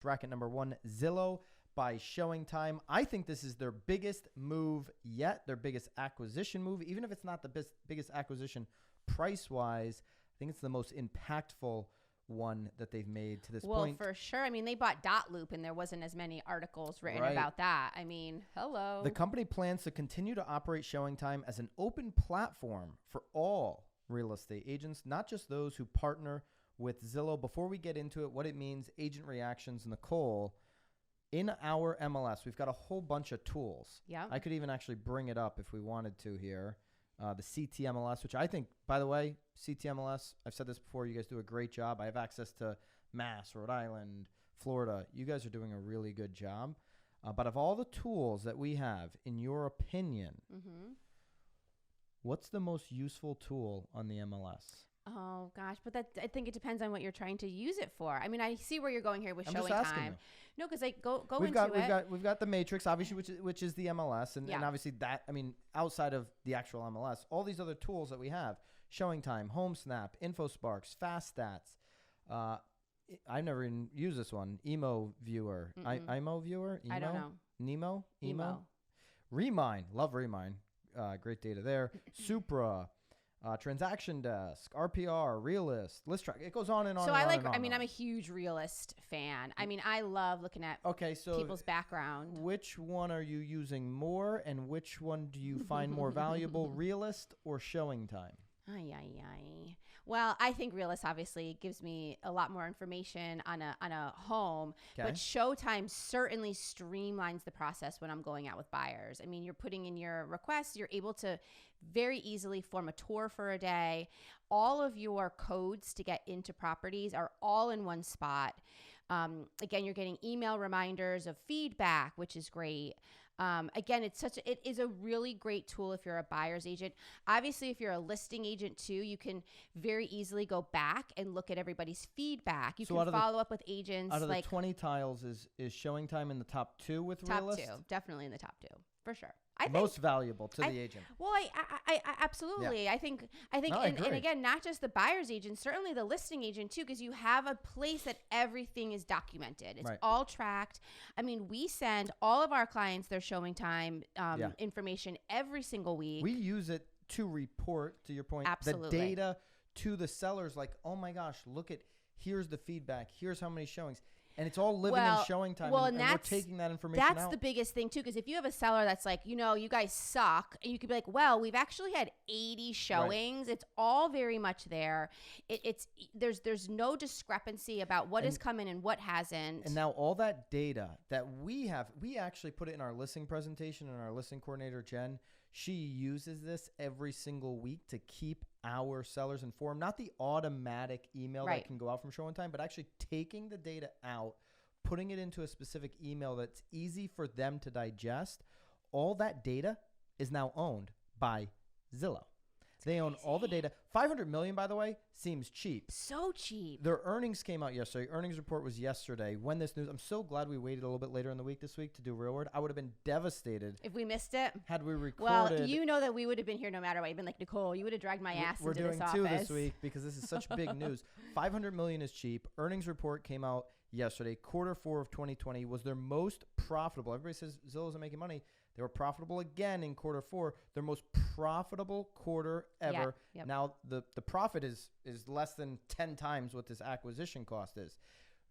Bracket number 1, Zillow by ShowingTime. I think this is their biggest move yet, their biggest acquisition move. Even if it's not the biggest acquisition price-wise, I think it's the most impactful one that they've made to this point. Well, for sure. I mean, they bought Dotloop, and there wasn't as many articles written about that. I mean, hello. The company plans to continue to operate ShowingTime as an open platform for all real estate agents, not just those who partner with Zillow. Before we get into it, what it means, agent reactions, Nicole, in our MLS, we've got a whole bunch of tools. Yeah. I could even actually bring it up if we wanted to here. The CTMLS, which I think, by the way, CTMLS, I've said this before, you guys do a great job. I have access to Mass, Rhode Island, Florida. You guys are doing a really good job. But of all the tools that we have, in your opinion, what's the most useful tool on the MLS? Oh, gosh. But I think it depends on what you're trying to use it for. I mean, I see where you're going here with ShowingTime. No, because go into it. We've got the Matrix, obviously, which is the MLS. And obviously that, I mean, outside of the actual MLS, all these other tools that we have, ShowingTime, HomeSnap, InfoSparks, Fast Stats. I've never even used this one. Emo Viewer. IMO Viewer? Emo? I don't know. Nemo? Emo? Remind. Love Remind. Great data there. Supra. Transaction Desk, RPR, Realist, List Track. It goes on and on. So I'm a huge Realist fan. I mean, I love looking at people's background. Which one are you using more, and which one do you find more valuable, Realist or ShowingTime? Well, I think Realist obviously gives me a lot more information on a home, but ShowTime certainly streamlines the process when I'm going out with buyers. I mean, you're putting in your requests, you're able to very easily form a tour for a day. All of your codes to get into properties are all in one spot. Again, you're getting email reminders of feedback, which is great. Again, it is a really great tool if you're a buyer's agent. Obviously, if you're a listing agent too, you can very easily go back and look at everybody's feedback. You can follow up with agents. Out of the 20 tiles, is ShowingTime in the top 2 with Realist? Top 2, definitely in the top 2, for sure. Most valuable to the agent. Well, I absolutely. Yeah. I think, and again, not just the buyer's agent, certainly the listing agent too, because you have a place that everything is documented. It's all tracked. I mean, we send all of our clients their ShowingTime information every single week. We use it to report, to your point, the data to the sellers. Like, oh my gosh, here's the feedback. Here's how many showings. And it's all living in ShowingTime, and we're taking that information out. That's the biggest thing, too, because if you have a seller that's like, you guys suck, and you could be like, well, we've actually had 80 showings. Right. It's all very much there. There's no discrepancy about what has come in and what hasn't. And now all that data that we have, we actually put it in our listing presentation, and our listing coordinator, Jen, she uses this every single week to keep our sellers informed. Not the automatic email that can go out from ShowingTime, but actually taking the data out, putting it into a specific email that's easy for them to digest. All that data is now owned by Zillow. They own all the data. $500 million, by the way, seems cheap. So cheap. Their earnings came out yesterday. Earnings report was yesterday. When this news, I'm so glad we waited a little bit later in the week this week to do Real Word. I would have been devastated if we missed it. Had we recorded. Well, you know that we would have been here no matter what. You've been like, Nicole, you would have dragged my ass into this office. We're doing 2 this week because this is such big news. $500 million is cheap. Earnings report came out yesterday. Q4 of 2020 was their most profitable. Everybody says Zillow isn't making money. They were profitable again in Q4, their most profitable quarter ever. Yep. Now, the profit is less than 10 times what this acquisition cost is.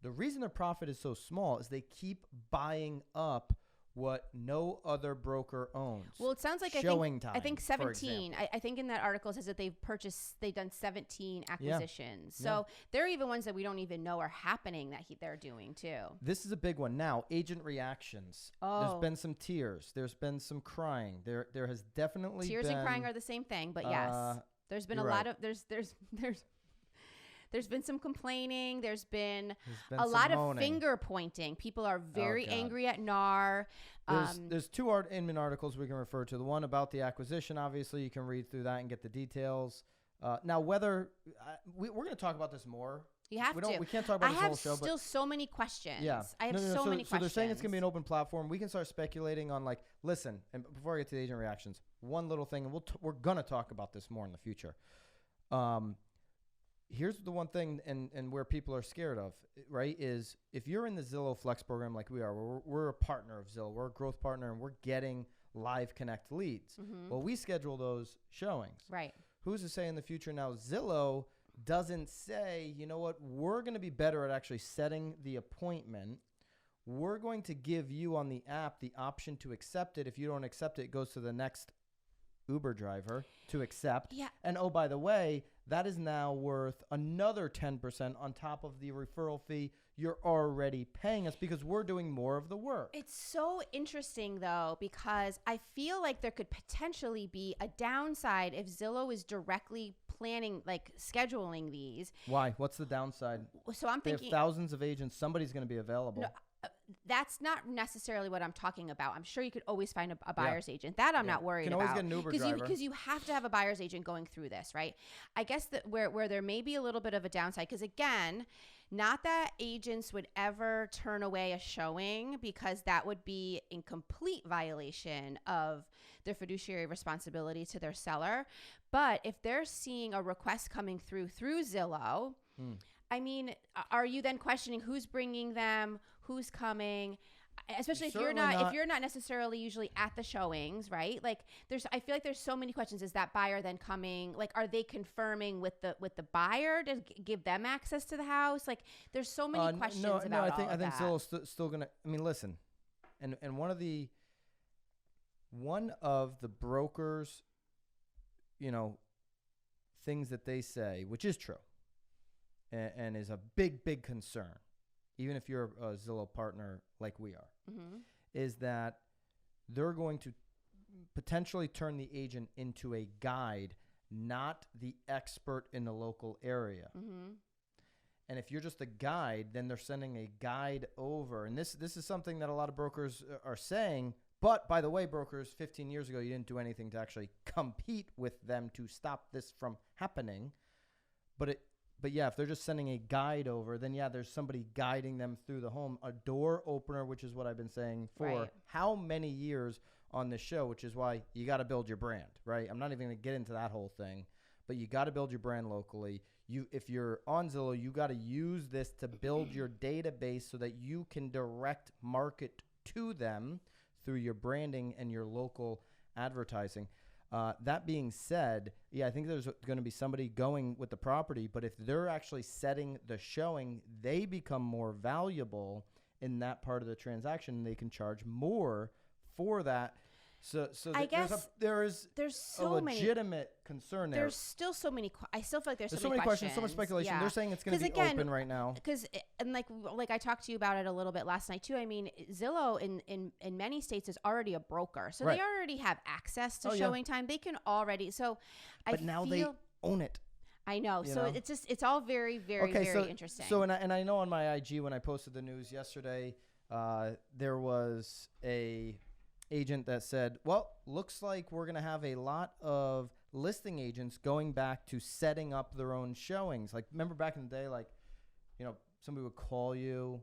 The reason their profit is so small is they keep buying up what no other broker owns. Well, it sounds like I think 17. I think in that article it says that they've done 17 acquisitions. So there are even ones that we don't even know are happening that they're doing too. This is a big one. Now, agent reactions. There's been some tears. There's been some crying. There has definitely tears been, and crying are the same thing, but yes, there's been a lot of There's been some complaining. There's been a lot of finger pointing. People are very angry at NAR. There's 2 Inman articles we can refer to. The one about the acquisition, obviously, you can read through that and get the details. Now, whether we're going to talk about this more. You have to. We can't talk about this whole show. I have still so many questions. Yeah. I have so many questions. So they're saying it's going to be an open platform. We can start speculating on listen, and before I get to the agent reactions, one little thing, and we're going to talk about this more in the future. here's the one thing and where people are scared of, right, is if you're in the Zillow Flex program like we are, we're a partner of Zillow, we're a growth partner, and we're getting live connect leads. Well, we schedule those showings. Right. Who's to say in the future now Zillow doesn't say, you know what, we're going to be better at actually setting the appointment. We're going to give you on the app the option to accept it. If you don't accept it, it goes to the next Uber driver to accept. Yeah. And oh, by the way, that is now worth another 10% on top of the referral fee you're already paying us because we're doing more of the work. It's so interesting, though, because I feel like there could potentially be a downside if Zillow is directly planning, like scheduling these. Why? What's the downside? So I'm thinking they have thousands of agents. Somebody's going to be available. No, that's not necessarily what I'm talking about. I'm sure you could always find a buyer's agent. That I'm not worried about. You can always get an Uber driver. Because you have to have a buyer's agent going through this, right? I guess that where there may be a little bit of a downside, because again, not that agents would ever turn away a showing, because that would be in complete violation of their fiduciary responsibility to their seller. But if they're seeing a request coming through Zillow, I mean, are you then questioning who's bringing them, who's coming? Especially if you're not necessarily usually at the showings, right? Like I feel like there's so many questions. Is that buyer then coming? Like, are they confirming with the buyer to give them access to the house? Like, there's so many questions about all of that. I think Zillow's still gonna. I mean, listen, and one of the brokers, things that they say, which is true, and is a big concern, even if you're a Zillow partner like we are, is that they're going to potentially turn the agent into a guide, not the expert in the local area. And if you're just a guide, then they're sending a guide over. And this is something that a lot of brokers are saying. But by the way, brokers, 15 years ago, you didn't do anything to actually compete with them to stop this from happening. But yeah, if they're just sending a guide over, then yeah, there's somebody guiding them through the home. A door opener, which is what I've been saying for how many years on this show, which is why you got to build your brand, right? I'm not even going to get into that whole thing, but you got to build your brand locally. If you're on Zillow, you got to use this to build your database so that you can direct market to them through your branding and your local advertising. That being said, yeah, I think there's going to be somebody going with the property, but if they're actually setting the showing, they become more valuable in that part of the transaction, and they can charge more for that. So I guess there's so a legitimate concern there. There's still so many. I still feel like there's so many questions, so much speculation. Yeah. They're saying it's going to be open right now. And like I talked to you about it a little bit last night too. I mean, Zillow in many states is already a broker, so they already have access to ShowingTime. They can already. But now they own it. I know. It's all very, very, very interesting. So and I know on my IG when I posted the news yesterday, there was a agent that said, well, looks like we're going to have a lot of listing agents going back to setting up their own showings. Like, remember back in the day, like, somebody would call you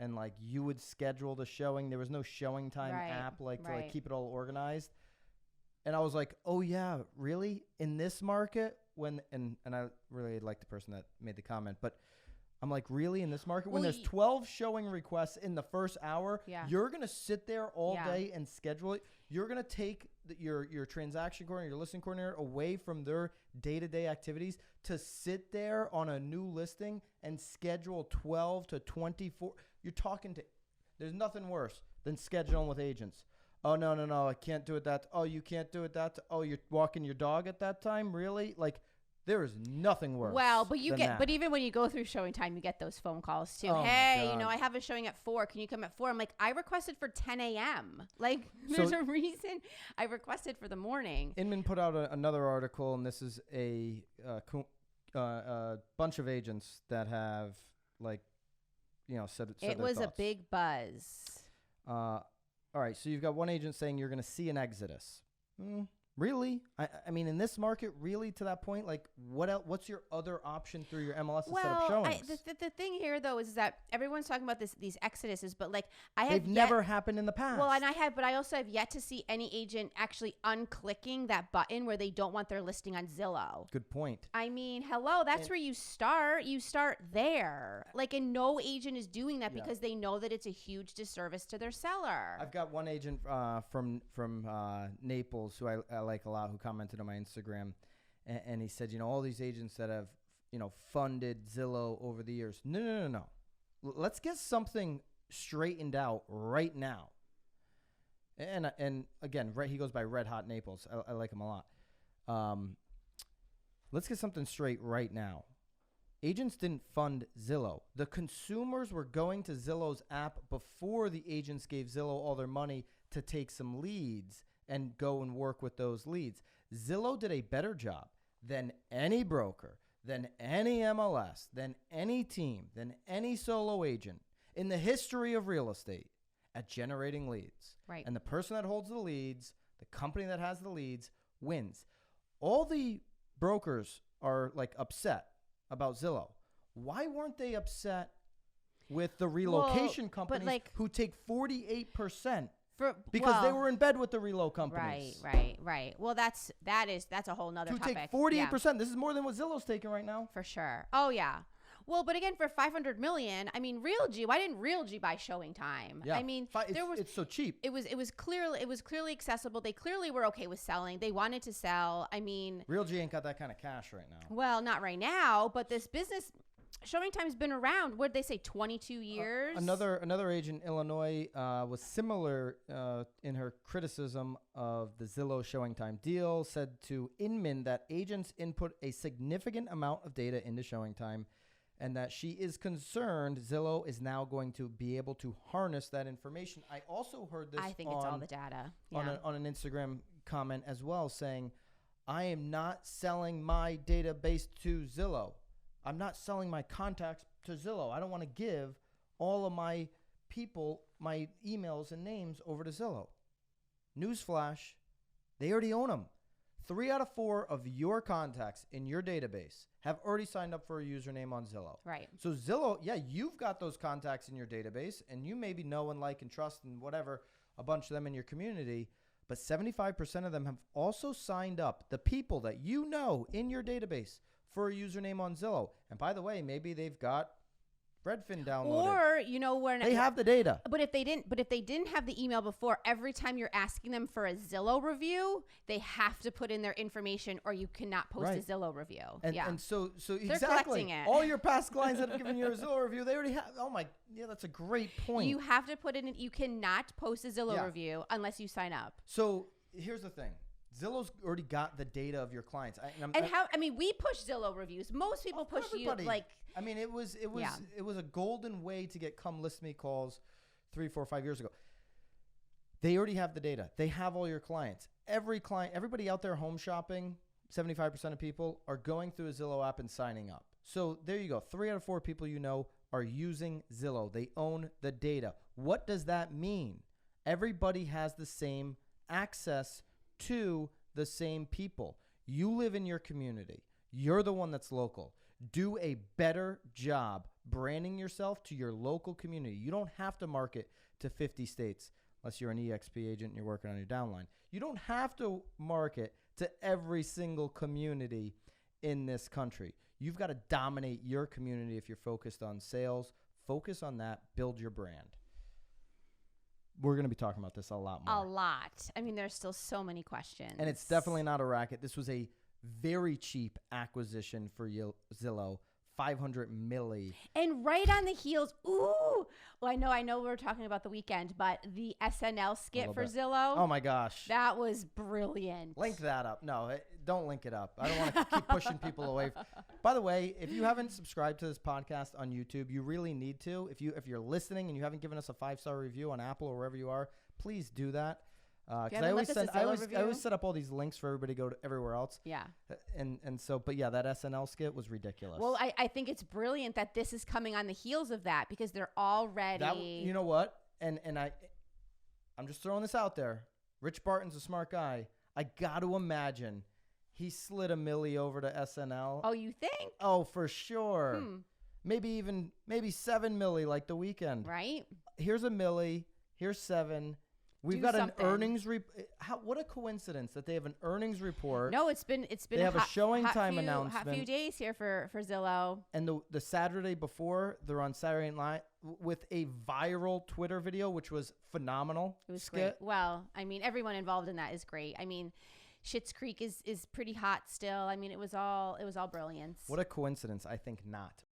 and like you would schedule the showing. There was no ShowingTime app to like keep it all organized. And I was like, oh yeah, really? In this market? And I really like the person that made the comment, but I'm like, really, in this market, when there's 12 showing requests in the first hour, you're going to sit there all day and schedule it. You're going to take your transaction coordinator, your listing coordinator away from their day-to-day activities to sit there on a new listing and schedule 12 to 24. You're talking to, there's nothing worse than scheduling with agents. Oh, no, I can't do it that. Oh, you can't do it that. Oh, you're walking your dog at that time? Really? Like, there is nothing worse. Well, but even when you go through ShowingTime, you get those phone calls too. Oh, hey, I have a showing at 4. Can you come at 4? I'm like, I requested for 10 a.m. Like, there's a reason I requested for the morning. Inman put out another article, and this is a bunch of agents that have said it was a big buzz. All right, so you've got one agent saying you're going to see an exodus. Really? I mean, in this market, really, to that point, like, what else? What's your other option through your MLS instead of showings? The thing here, though, is that everyone's talking about these exoduses, but like they've never happened in the past. Well, and I also have yet to see any agent actually unclicking that button where they don't want their listing on Zillow. Good point. I mean, hello, that's where you start. You start there. Like, and no agent is doing that because they know that it's a huge disservice to their seller. I've got one agent from Naples who I like a lot, who commented on my Instagram, and he said, all these agents that have, funded Zillow over the years. No. Let's get something straightened out right now. And again, he goes by Red Hot Naples. I like him a lot. Let's get something straight right now. Agents didn't fund Zillow. The consumers were going to Zillow's app before the agents gave Zillow all their money to take some leads and go and work with those leads. Zillow did a better job than any broker, than any MLS, than any team, than any solo agent in the history of real estate at generating leads. Right. And the person that holds the leads, the company that has the leads, wins. All the brokers are like upset about Zillow. Why weren't they upset with the relocation companies who take 48%? Because they were in bed with the relo companies. Right. Well, that's a whole nother topic. To take 48%. This is more than what Zillow's taking right now. For sure. Oh, yeah. Well, but again, for $500 million, I mean, why didn't RealG buy ShowingTime? Yeah. I mean, it's so cheap. It was clearly accessible. They clearly were okay with selling. They wanted to sell. I mean, RealG ain't got that kind of cash right now. Well, not right now, but this business, ShowingTime's been around. What did they say? 22 years. Another agent in Illinois was similar in her criticism of the Zillow ShowingTime deal. Said to Inman that agents input a significant amount of data into ShowingTime, and that she is concerned Zillow is now going to be able to harness that information. I also heard this. I think it's all the data. On an Instagram comment as well, saying, "I am not selling my database to Zillow. I'm not selling my contacts to Zillow. I don't want to give all of my people my emails and names over to Zillow." Newsflash, they already own them. 3 out of 4 of your contacts in your database have already signed up for a username on Zillow. Right. So Zillow, you've got those contacts in your database, and you maybe know and like and trust and whatever, a bunch of them in your community, but 75% of them have also signed up, the people that you know in your database, for a username on Zillow. And by the way, maybe they've got Redfin downloaded. Or, where they have the data. But if they didn't have the email before, every time you're asking them for a Zillow review, they have to put in their information, or you cannot post a Zillow review. And so they're exactly. collecting it. All your past clients that have given you a Zillow review, they already have. That's a great point. You have to put it in. You cannot post a Zillow review unless you sign up. So here's the thing. Zillow's already got the data of your clients. We push Zillow reviews. Most people push everybody. You like. I mean, it was a golden way to get come list me calls 3, 4, 5 years ago. They already have the data. They have all your clients. Everybody out there home shopping, 75% of people are going through a Zillow app and signing up. So there you go. 3 out of 4 people are using Zillow. They own the data. What does that mean? Everybody has the same access to the same people. You live in your community. You're the one that's local. Do a better job branding yourself to your local community. You don't have to market to 50 states unless you're an EXP agent and you're working on your downline. You don't have to market to every single community in this country. You've got to dominate your community if you're focused on sales. Focus on that. Build your brand. We're going to be talking about this a lot more. A lot. I mean, there's still so many questions. And it's definitely not a racket. This was a very cheap acquisition for Zillow, $500 million. And right on the heels, well, I know we're talking about The Weeknd, but the SNL skit for Zillow. Oh my gosh. That was brilliant. Link that up. No, don't link it up. I don't want to keep pushing people away. By the way, if you haven't subscribed to this podcast on YouTube, you really need to. If you're listening and you haven't given us a 5-star review on Apple or wherever you are, please do that. Because I always set up all these links for everybody to go to everywhere else. Yeah. And so, but yeah, that SNL skit was ridiculous. Well, I think it's brilliant that this is coming on the heels of that because they're already. You know what? And I'm just throwing this out there. Rich Barton's a smart guy. I got to imagine he slid a milli over to SNL. Oh, you think? Oh, for sure. Maybe 7 milli like The Weeknd. Right. Here's a milli. Here's 7. We've got something. An earnings what a coincidence that they have an earnings report. No, it's been they have a ShowingTime announcement. Hot few days here for Zillow. And the Saturday before, they're on Saturday Night Live with a viral Twitter video, which was phenomenal. It was great. Well, I mean, everyone involved in that is great. I mean, Schitt's Creek is pretty hot still. I mean, it was all brilliance. What a coincidence. I think not.